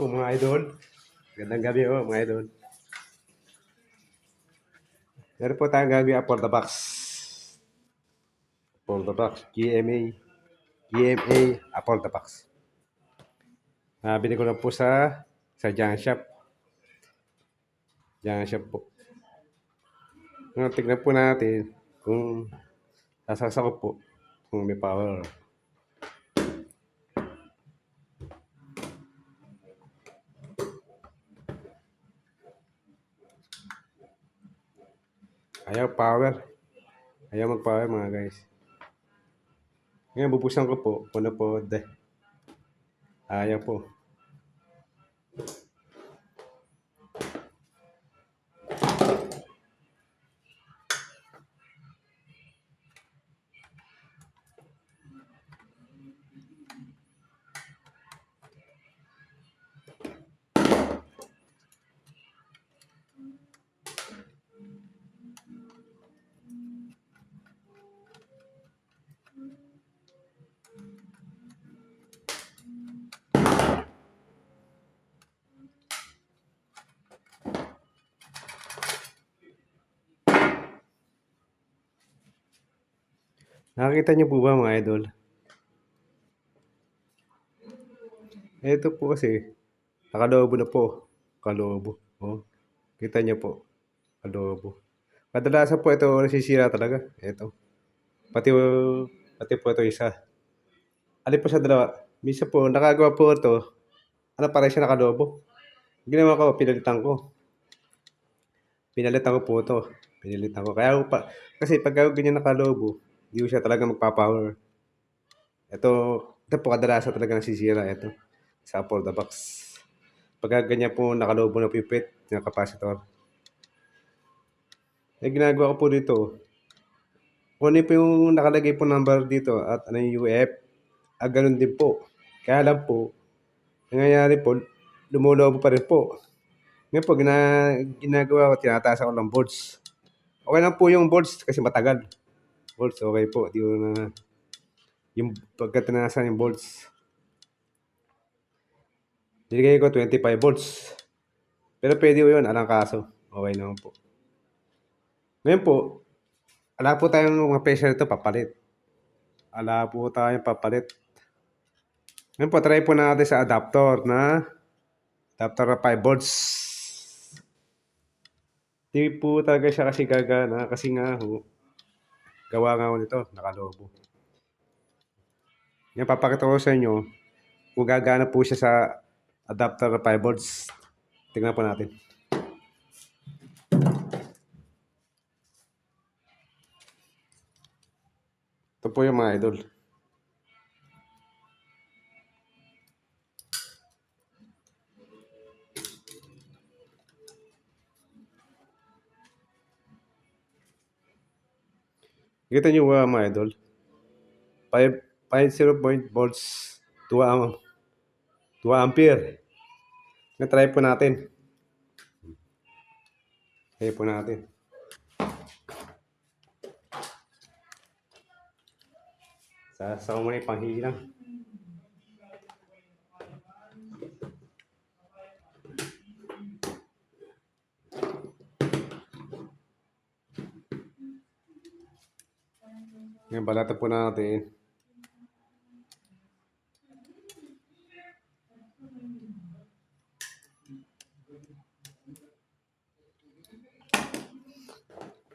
po mga idol. Gandang gabi po mga idol. Meron po tayong gagawin for the box. For the box. GMA for the box. Bili ko na po sa Giant Shop. Giant Shop po. Ngayon, tignan po natin kung sasaksak ko po kung may power. Ayaw power. Ayaw mag-power mga guys. Ngayon, bubusan ko po. Puno po. Ayaw po. Nakakita niyo po ba mga idol? Ito po kasi, nakalobo na po. Kalobo. Oh, kita niyo po. Kalobo. Kadalasan po ito nasisira talaga. Ito. Pati po ito isa. Alin po sa dalawa? Minsan po, nakagawa po ito. Ano para siya nakalobo? Ginawa ko, pinalitan ko. Pinalitan ko po ito. Pinalitan ko. Kasi pag ganyan nakalobo, hindi ko siya talaga magpa-power. Ito po kadalasan talaga nasisira. Ito. Sa for the box. Pag ganyan po nakalobo na pipit ng capacitor. Ginagawa ko po dito. Kung ano po yung nakalagay po number dito at ano yung UF, ganun din po. Kaya lang po, nangyayari po, lumulobo pa rin po. Ngayon po, ginagawa ko, tinataas ako ng volts. Okay lang po yung volts kasi matagal. Volts, okay po. Di ko na, yung pagka tinaasan yung volts. Nilagay ko 25 volts. Pero pwede ko yun, alang kaso. Okay naman po. Ngayon po, ala po tayong mga pressure ito papalit. Ala po tayong papalit. Ngayon po, try po natin sa adapter na 5 volts. Di po talaga siya kasi gagana kasi nga ho, gawa nga ho nito, nakalobo. Ngayon, papakita ko sa inyo kung gagana po siya sa adapter na 5 volts. Tingnan po natin. Ito po yung mga idol. Kita nyo ba mga idol? 50 volts, 2 ampere. Na-try po natin. Try po natin. Sa muna yung panghilang. Ngayon, balatan po natin.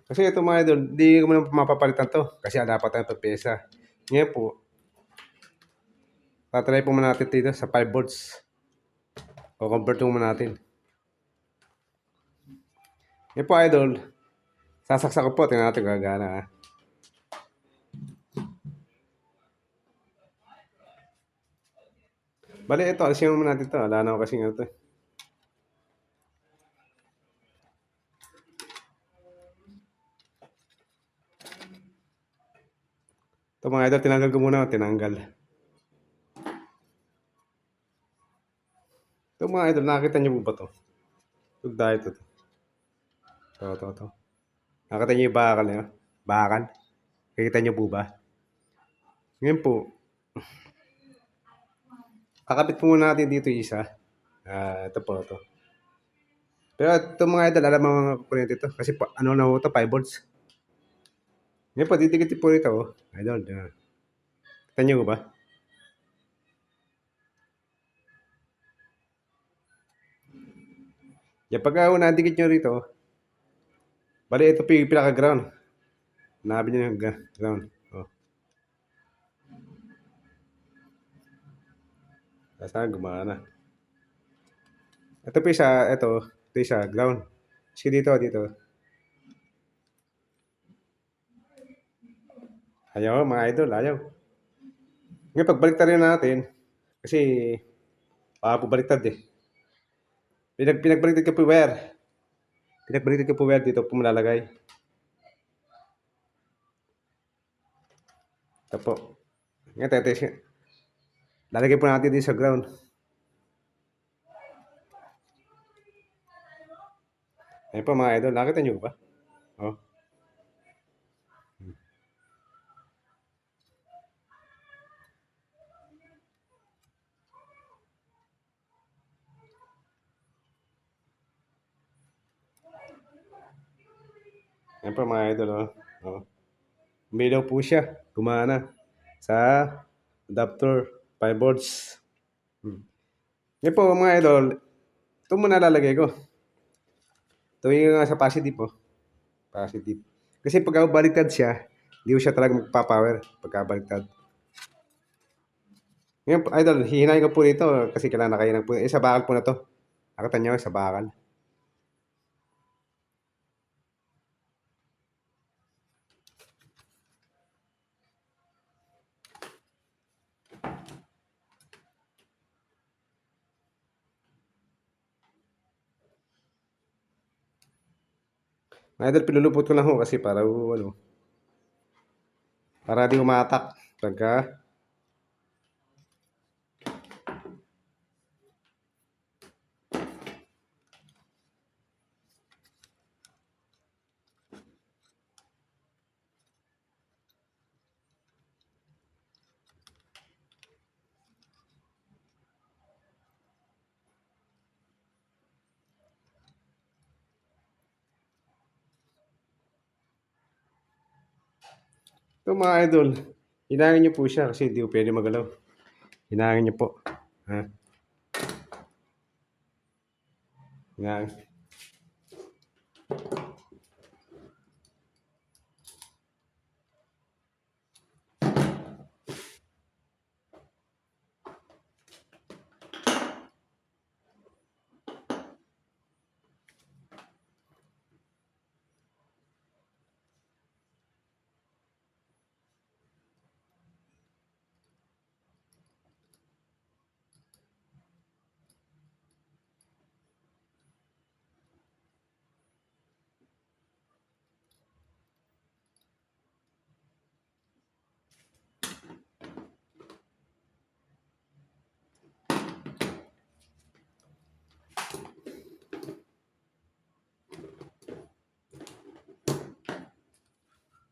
Kasi ito mga idol, hindi ko muna mapapalitan to. Kasi dapat tayo pagpesa. Ngayon po, tatry po muna natin dito sa 5 volts. O convert mo muna natin. Ngayon po idol, sasaksak ko po. Tingnan natin gagana ha. Bali ito, alisin mo natin ito. Wala na ako kasi nga ito. Ito mga idol, tinanggal ko muna. Tinanggal. Ito mga idol, nakakita niyo po ba ito? Ito dahil ito. Ito. Nakakita niyo yung bakal niya? Bakal? Nakikita niyo po ba? Ngayon po, kakabit po muna natin dito isa. Ito po, ito. Pero ito mga idol, alam mo mga kuryente ito. Kasi ano na ho ito, 5 volts. Ngayon po, didikit po ito. Oh. Idol, yan. Kita nyo ba? Yan, pagka nadikit nyo rito, bali ito po yung pinaka-ground. Nabi nyo yung ground. Oh. Saan gumana. Ito po isa, ito isa, ground. Kasi dito. Ayaw, mga idol, ayaw. Ngayon, pagbaliktad rin natin, kasi baka po baliktad eh. Pinagbaliktad ko po yung wire. Pinagbaliktad ko po wire dito po malalagay. Ito po. Ngayon, tetesya. Lalagay po natin dito sa ground. Ayan po mga idol, nakita nyo ba? Oh. Ayan po mga idol, oh. Oh. Umilaw po siya. Gumana. Sa adapter 5 volts. Ngayon po mga idol, ito muna lalagay ko. Ito yung sa positive po. Positive. Kasi pagka baliktad siya, hindi ko siya talaga magpapower pagka baliktad. Ngayon po, idol, hihinayin ko po dito kasi kailangan nakahinang po. Sa bakal po na to. Nakita nyo, sa bakal. Mga idol, pinulupot ko lang ho kasi para para di umatak pagka ito mga idol, hinangin nyo po siya kasi hindi ko pwede magalaw. Hinangin nyo po. Ha? Hinangin.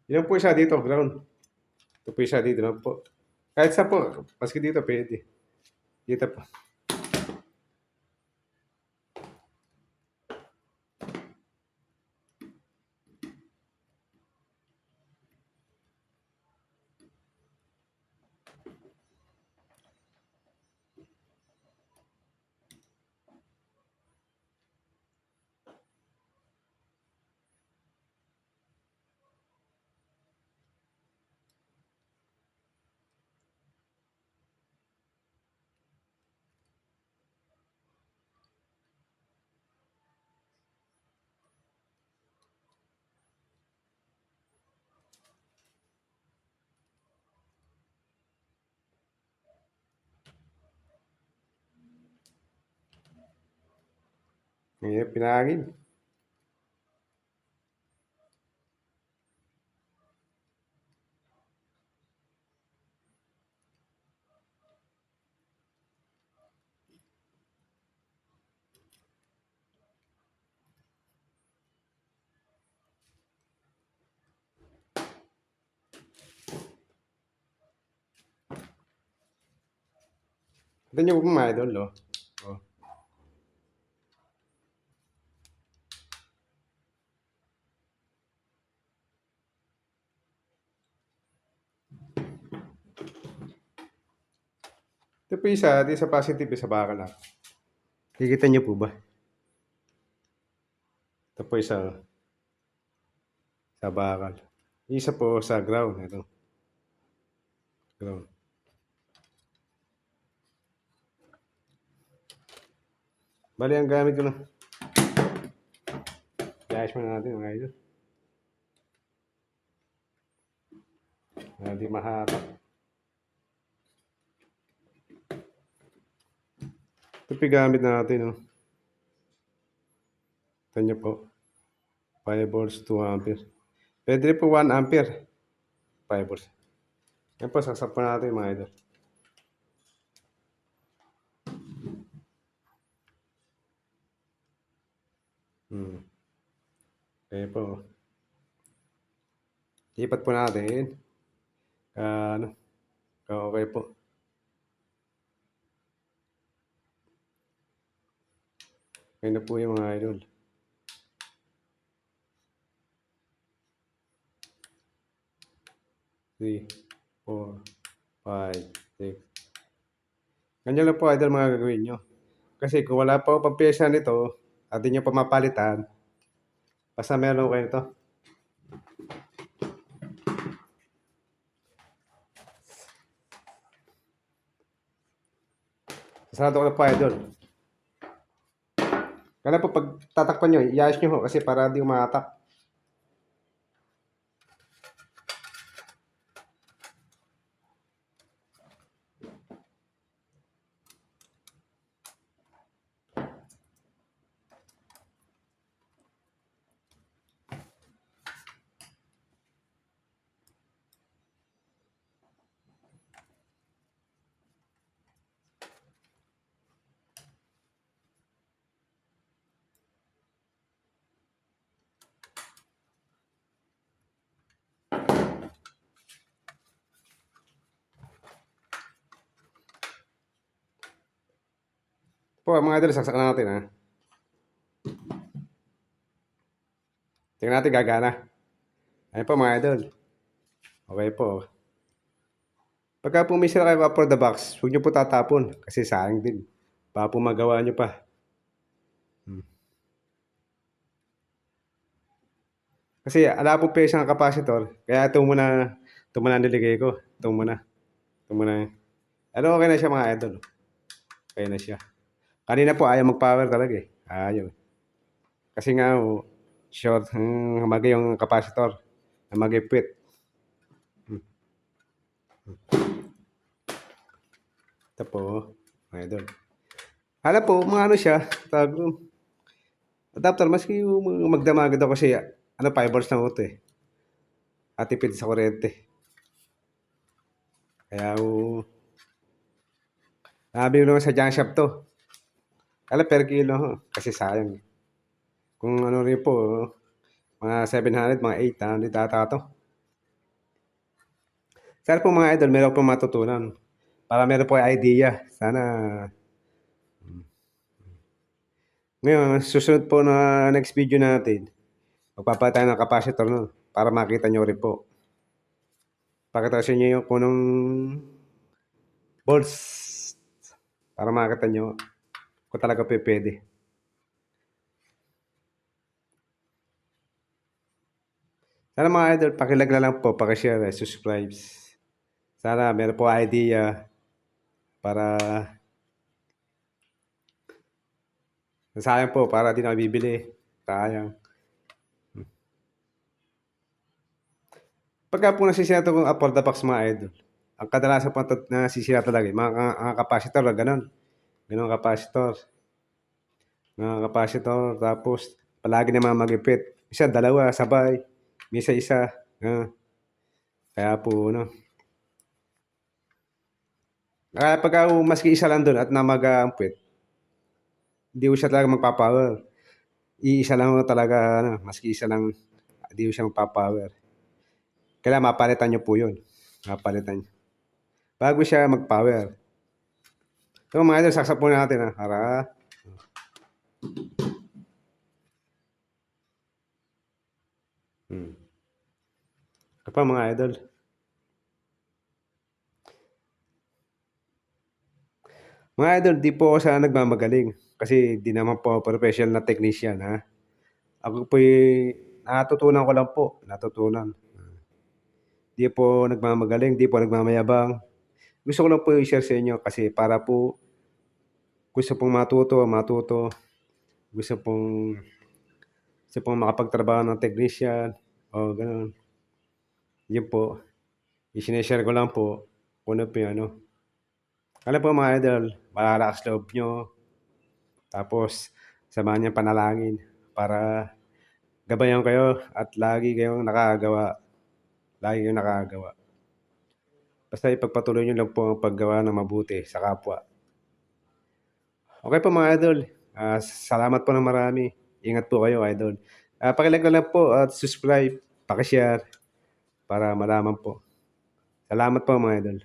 Yan po siya dito, ground. Ito po siya dito lang po. Kahit sa po, paski dito pwede. Dito po. Ngayon, pinahangin. Ito nyo po mga idol, oh. Oh. Ito po isa, di sa positive, sa bakal na. Kikita niyo po ba? Ito po isa, sa bakal. Isa po sa ground. Ito, ground. Bali, ang gamit ko na. Ayos mo natin mga idol. Hindi mahatak. Ito po gamit natin. No? Ito nyo po. 5 volts, 2 ampere. Pwede rin po 1 ampere. 5 volts. Yan po, sasap po natin mga idol. Okay po. Lipat po natin. Ano? Okay po. Okay na po yung mga idol. 3, 4, 5, 6. Ganyan lang po idol mga gagawin nyo. Kasi kung wala pa pang pyesa nito, at di nyo pa mapalitan, basta meron kayo nito. Sarado ko na po idol. Kaya po pag tatakpan nyo, iayos nyo ho kasi para di umatak. Po mga idol, saksak na natin ha. Tingnan natin gagana. Ayun po mga idol. Okay po. Pagka po may sira kayo for the box, huwag nyo po tatapon kasi sayang din. Baka po magawa nyo pa. Kasi ala po pa isang capacitor, kaya ito muna niligay ko. Ito muna. Ano okay na siya mga idol. Okay na siya. Kanina po ayaw mag-power talaga eh. Ayaw. Kasi nga short, hamagay yung capacitor. Hamagay puwet. Ito po, mga idol. Hala po, mga ano siya, tawag adapter, maski magdamagad ako kasi 5 volts lang ito eh. At tipid sa kuryente. Kaya nabili naman sa junk shop to. Kala per kilo ho, kasi sayang. Kung ano rin po, mga 700, mga 800 ata to. Sana po mga idol, meron po matutunan. Para meron po idea. Sana. Ngayon, susunod po na next video natin, magpapatay ng capacitor nun para makita nyo rin po. Pakita sa inyo yung kunong volts para makita nyo kung talaga pwede. Sana mga idol, pakilag na lang po, pakishare, subscribe. Sana meron po idea para sayang po, para di na bibili. Sayang. Pagka po nasisira ito kung for the box mga idol, ang kadalasan po nasisira talaga, mga capacitor, ganun capacitor. Mga capacitor, tapos palagi naman mag-ipit. Isa, dalawa, sabay. Isa. Kaya po, Kaya pagka maski isa lang doon at namag-ampit, hindi ko siya talaga magpapower. Iisa lang talaga, maski isa lang, hindi ko siya magpapower. Kailangan mapalitan nyo po yun. Mapalitan nyo. Bago siya mag-power. So mga idol, saksak po natin ha. Para. Ito pa mga idol. Mga idol, di po ako sana nagmamagaling kasi di naman po ako professional na technician, ha. Ako po'y natutunan ko lang po, natutunan. Di po nagmamagaling, di po nagmamayabang. Gusto ko lang po i-share sa inyo kasi para po gusto pong matuto, matuto. Gusto pong makapagtrabaho ng technician o gano'n. Yun po, i-shine-share ko lang po kung ano po yung ano. Ano po mga idol, malalakas loob nyo, tapos samahan niyong panalangin para gabayan kayo at lagi kayong nakakagawa. Lagi kayong nakakagawa. Basta ipagpatuloy nyo lang po ang paggawa ng mabuti sa kapwa. Okay po mga idol, salamat po ng marami. Ingat po kayo idol. Paki-like na lang po at subscribe, paki-share para malaman po. Salamat po mga idol.